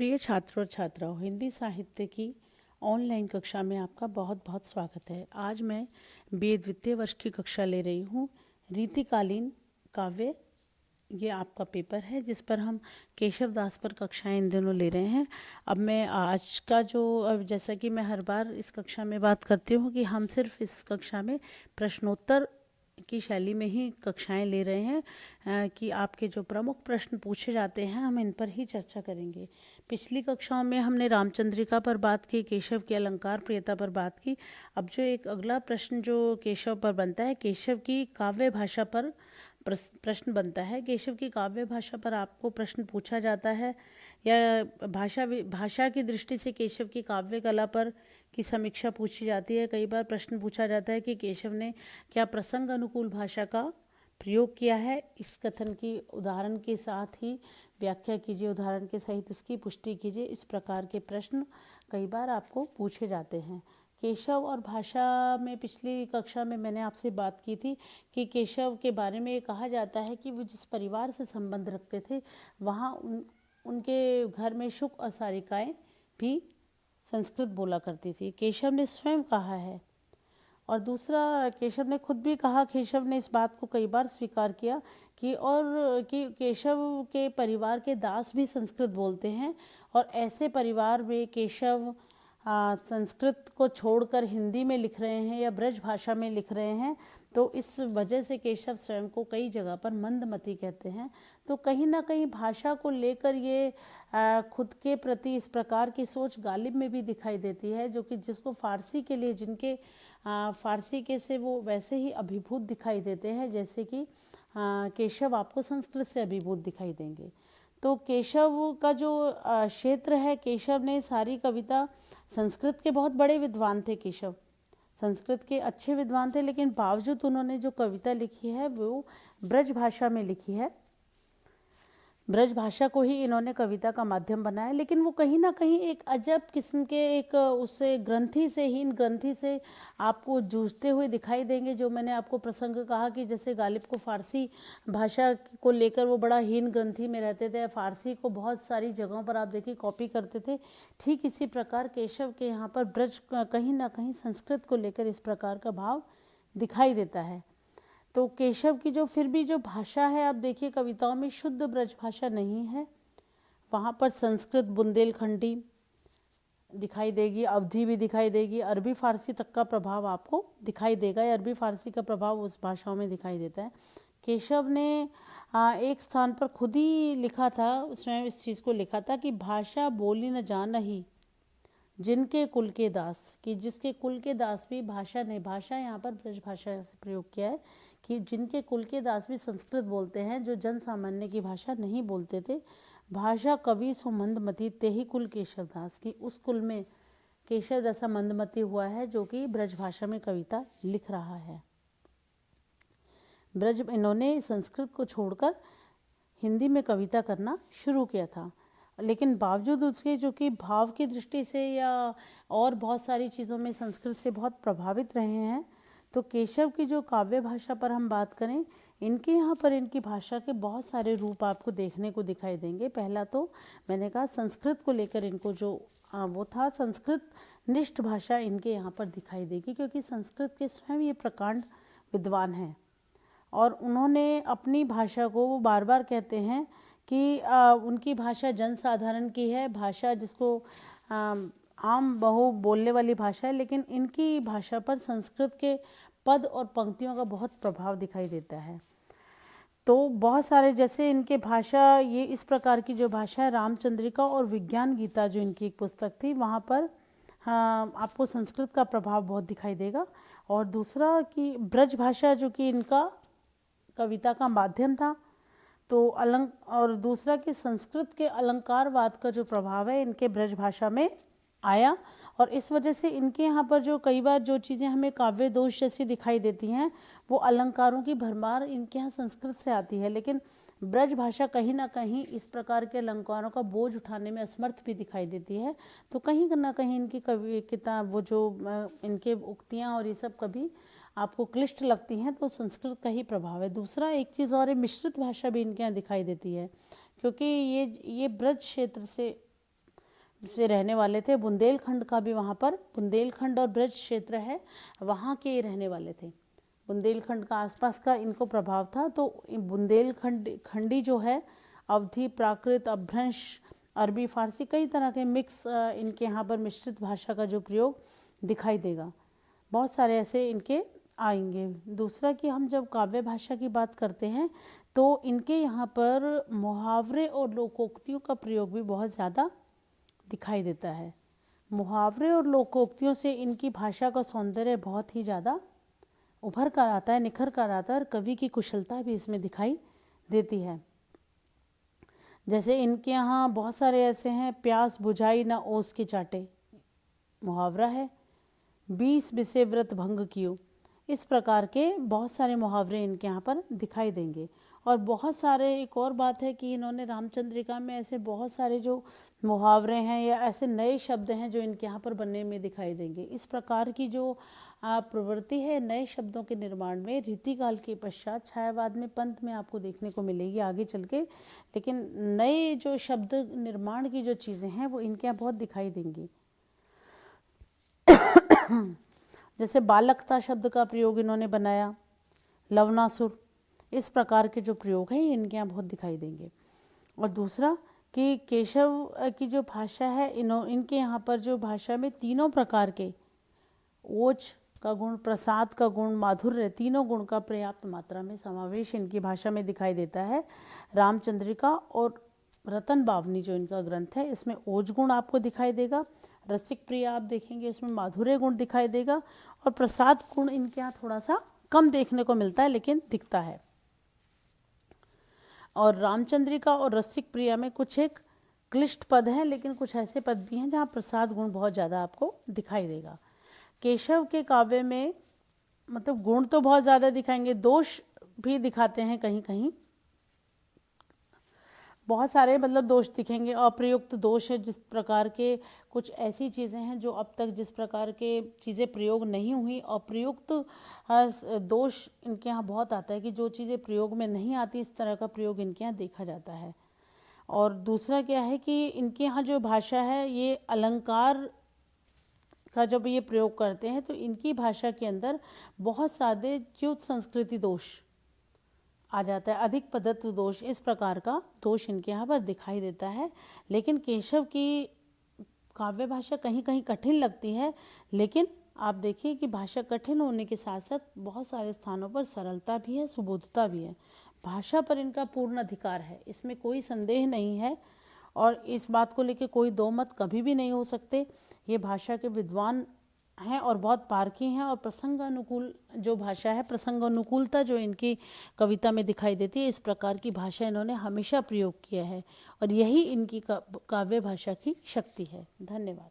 प्रिय छात्रों और छात्राओं, हिंदी साहित्य की ऑनलाइन कक्षा में आपका बहुत बहुत स्वागत है। आज मैं बीए द्वितीय वर्ष की कक्षा ले रही हूँ। रीतिकालीन काव्य ये आपका पेपर है जिस पर हम केशव दास पर कक्षाएं इन दिनों ले रहे हैं। अब मैं आज का अब जैसा कि मैं हर बार इस कक्षा में बात करती हूँ कि हम सिर्फ इस कक्षा में प्रश्नोत्तर की शैली में ही कक्षाएं ले रहे हैं कि आपके जो प्रमुख प्रश्न पूछे जाते हैं हम इन पर ही चर्चा करेंगे। पिछली कक्षाओं में हमने रामचंद्रिका पर बात की, केशव की अलंकार प्रियता पर बात की। अब जो एक अगला प्रश्न जो केशव पर बनता है, केशव की काव्य भाषा पर प्रश्न बनता है। केशव की काव्य भाषा पर आपको प्रश्न पूछा जाता है या भाषा की दृष्टि से केशव की काव्य कला पर की समीक्षा पूछी जाती है। कई बार प्रश्न पूछा जाता है कि केशव ने क्या प्रसंग अनुकूल भाषा का प्रयोग किया है। इस कथन की उदाहरण के साथ ही व्याख्या कीजिए, उदाहरण के सहित इसकी पुष्टि कीजिए। इस प्रकार के प्रश्न कई बार आपको पूछे जाते हैं। केशव और भाषा में पिछली कक्षा में मैंने आपसे बात की थी कि केशव के बारे में ये कहा जाता है कि वो जिस परिवार से संबंध रखते थे वहाँ उनके घर में शुक और सारिकाएँ भी संस्कृत बोला करती थी। केशव ने स्वयं कहा है। और दूसरा, केशव ने खुद भी कहा, केशव ने इस बात को कई बार स्वीकार किया कि केशव के परिवार के दास भी संस्कृत बोलते हैं और ऐसे परिवार में केशव संस्कृत को छोड़कर हिंदी में लिख रहे हैं या ब्रज भाषा में लिख रहे हैं, तो इस वजह से केशव स्वयं को कई जगह पर मंदमती कहते हैं। तो कहीं ना कहीं भाषा को लेकर ये खुद के प्रति इस प्रकार की सोच गालिब में भी दिखाई देती है, जो कि जिसको फारसी के लिए जिनके फारसी के से वो वैसे ही अभिभूत दिखाई देते हैं जैसे कि केशव आपको संस्कृत से अभिभूत दिखाई देंगे। तो केशव का जो क्षेत्र है, केशव ने सारी कविता, संस्कृत के बहुत बड़े विद्वान थे केशव, संस्कृत के अच्छे विद्वान थे, लेकिन बावजूद उन्होंने जो कविता लिखी है वो ब्रज भाषा में लिखी है। ब्रज भाषा को ही इन्होंने कविता का माध्यम बनाया, लेकिन वो कहीं ना कहीं एक अजब किस्म के एक उससे हीन ग्रंथि से आपको जूझते हुए दिखाई देंगे। जो मैंने आपको प्रसंग कहा कि जैसे गालिब को फारसी भाषा को लेकर वो बड़ा हीन ग्रंथि में रहते थे, फारसी को बहुत सारी जगहों पर आप देखिए कॉपी करते थे, ठीक इसी प्रकार केशव के यहाँ पर ब्रज कहीं ना कहीं संस्कृत को लेकर इस प्रकार का भाव दिखाई देता है। तो केशव की जो फिर भी जो भाषा है, आप देखिए कविताओं में शुद्ध ब्रज भाषा नहीं है, वहाँ पर संस्कृत बुंदेलखंडी दिखाई देगी, अवधी भी दिखाई देगी, अरबी फारसी तक का प्रभाव आपको दिखाई देगा, या अरबी फारसी का प्रभाव उस भाषाओं में दिखाई देता है। केशव ने एक स्थान पर खुद ही लिखा था, स्वयं इस चीज़ को लिखा था कि भाषा बोली न जान ही जिनके कुल के दास, कि जिसके कुल के दास भी भाषा ने, भाषा यहाँ पर ब्रज भाषा से प्रयोग किया है कि जिनके कुल के दास भी संस्कृत बोलते हैं, जो जन सामान्य की भाषा नहीं बोलते थे। भाषा कवि सो मंदमती ते ही कुल केशव दास, की उस कुल में केशव जैसा मंदमती हुआ है जो कि ब्रज भाषा में कविता लिख रहा है। इन्होंने संस्कृत को छोड़कर हिंदी में कविता करना शुरू किया था, लेकिन बावजूद उसके जो कि भाव की दृष्टि से या और बहुत सारी चीज़ों में संस्कृत से बहुत प्रभावित रहे हैं। तो केशव की जो काव्य भाषा पर हम बात करें, इनके यहाँ पर इनकी भाषा के बहुत सारे रूप आपको देखने को दिखाई देंगे। पहला तो मैंने कहा संस्कृत को लेकर इनको जो वो था, संस्कृत निष्ठ भाषा इनके यहाँ पर दिखाई देगी, क्योंकि संस्कृत के स्वयं ये प्रकांड विद्वान हैं और उन्होंने अपनी भाषा को, वो बार बार कहते हैं कि उनकी भाषा जनसाधारण की है, भाषा जिसको आम बहु बोलने वाली भाषा है, लेकिन इनकी भाषा पर संस्कृत के पद और पंक्तियों का बहुत प्रभाव दिखाई देता है। तो बहुत सारे, जैसे इनके भाषा ये इस प्रकार की जो भाषा है, रामचंद्रिका और विज्ञान गीता जो इनकी एक पुस्तक थी, वहाँ पर आपको संस्कृत का प्रभाव बहुत दिखाई देगा। और दूसरा कि ब्रज भाषा जो कि इनका कविता का माध्यम था, तो और दूसरा कि संस्कृत के अलंकारवाद का जो प्रभाव है इनके ब्रज भाषा में आया, और इस वजह से इनके यहाँ पर जो कई बार जो चीज़ें हमें काव्य दोष जैसी दिखाई देती हैं, वो अलंकारों की भरमार इनके यहाँ संस्कृत से आती है, लेकिन ब्रज भाषा कहीं ना कहीं इस प्रकार के अलंकारों का बोझ उठाने में असमर्थ भी दिखाई देती है। तो कहीं ना कहीं इनकी किताब वो जो इनके उक्तियाँ और ये सब कभी आपको क्लिष्ट लगती हैं, तो संस्कृत का ही प्रभाव है। दूसरा एक चीज़ और है, मिश्रित भाषा भी इनके यहाँ दिखाई देती है, क्योंकि ये ब्रज क्षेत्र से से रहने वाले थे। बुंदेलखंड का भी वहाँ पर, बुंदेलखंड और ब्रज क्षेत्र है, वहाँ के रहने वाले थे। बुंदेलखंड का आसपास का इनको प्रभाव था। तो बुंदेलखंडी जो है, अवधी, प्राकृत, अपभ्रंश, अरबी, फारसी, कई तरह के मिक्स इनके यहाँ पर मिश्रित भाषा का जो प्रयोग दिखाई देगा। बहुत सारे ऐसे इनके आएंगे। दूसरा कि हम जब काव्य भाषा की बात करते हैं तो इनके यहाँ पर मुहावरे और लोकोक्तियों का प्रयोग भी बहुत ज़्यादा दिखाई देता है। मुहावरे और लोकोक्तियों से इनकी भाषा का सौंदर्य बहुत ही ज़्यादा उभर कर आता है, निखर कर आता है, और कवि की कुशलता भी इसमें दिखाई देती है। जैसे इनके यहाँ बहुत सारे ऐसे हैं, प्यास बुझाई ना ओस के चाटे, मुहावरा है। 20 बिसे व्रत भंग कियो, इस प्रकार के बहुत सारे मुहावरे इनके यहाँ पर दिखाई देंगे। और बहुत सारे, एक और बात है कि इन्होंने रामचंद्रिका में ऐसे बहुत सारे जो मुहावरे हैं या ऐसे नए शब्द हैं जो इनके यहाँ पर बनने में दिखाई देंगे। इस प्रकार की जो प्रवृत्ति है नए शब्दों के निर्माण में रीतिकाल के पश्चात छायावाद में, पंत में आपको देखने को मिलेगी आगे चल के। लेकिन नए जो शब्द निर्माण की जो चीज़ें हैं वो इनके यहाँ बहुत दिखाई देंगी। जैसे बालकता शब्द का प्रयोग इन्होंने बनाया, लवनासुर, इस प्रकार के जो प्रयोग हैं इनके यहाँ बहुत दिखाई देंगे। और दूसरा कि केशव की जो भाषा है, इनके यहाँ पर जो भाषा में तीनों प्रकार के, ओज का गुण, प्रसाद का गुण, माधुर्य, तीनों गुण का पर्याप्त मात्रा में समावेश इनकी भाषा में दिखाई देता है। रामचंद्रिका और रतन बावनी जो इनका ग्रंथ है, इसमें ओज गुण आपको दिखाई देगा। रसिक प्रिय आप देखेंगे इसमें माधुर्य गुण दिखाई देगा। और प्रसाद गुण इनके यहाँ थोड़ा सा कम देखने को मिलता है, लेकिन दिखता है। और रामचंद्रिका और रसिक प्रिया में कुछ एक क्लिष्ट पद हैं, लेकिन कुछ ऐसे पद भी हैं जहाँ प्रसाद गुण बहुत ज़्यादा आपको दिखाई देगा। केशव के काव्य में मतलब गुण तो बहुत ज़्यादा दिखाएंगे, दोष भी दिखाते हैं कहीं कहीं, बहुत सारे मतलब दोष दिखेंगे। अप्रयुक्त दोष है, जिस प्रकार के कुछ ऐसी चीज़ें हैं जो अब तक जिस प्रकार के चीज़ें प्रयोग नहीं हुई, अप्रयुक्त दोष इनके यहाँ बहुत आता है कि जो चीज़ें प्रयोग में नहीं आती इस तरह का प्रयोग इनके यहाँ देखा जाता है। और दूसरा क्या है कि इनके यहाँ जो भाषा है ये अलंकार का जब ये प्रयोग करते हैं तो इनकी भाषा के अंदर बहुत सारे च्युत संस्कृति दोष आ जाता है, अधिक पदत्व दोष, इस प्रकार का दोष इनके यहाँ पर दिखाई देता है। लेकिन केशव की काव्य भाषा कहीं कहीं कठिन लगती है, लेकिन आप देखिए कि भाषा कठिन होने के साथ साथ बहुत सारे स्थानों पर सरलता भी है, सुबोधता भी है। भाषा पर इनका पूर्ण अधिकार है, इसमें कोई संदेह नहीं है, और इस बात को लेकर कोई दो मत कभी भी नहीं हो सकते। ये भाषा के विद्वान हैं और बहुत पारखी हैं, और प्रसंग अनुकूल जो भाषा है, प्रसंग अनुकूलता जो इनकी कविता में दिखाई देती है, इस प्रकार की भाषा इन्होंने हमेशा प्रयोग किया है, और यही इनकी काव्य भाषा की शक्ति है। धन्यवाद।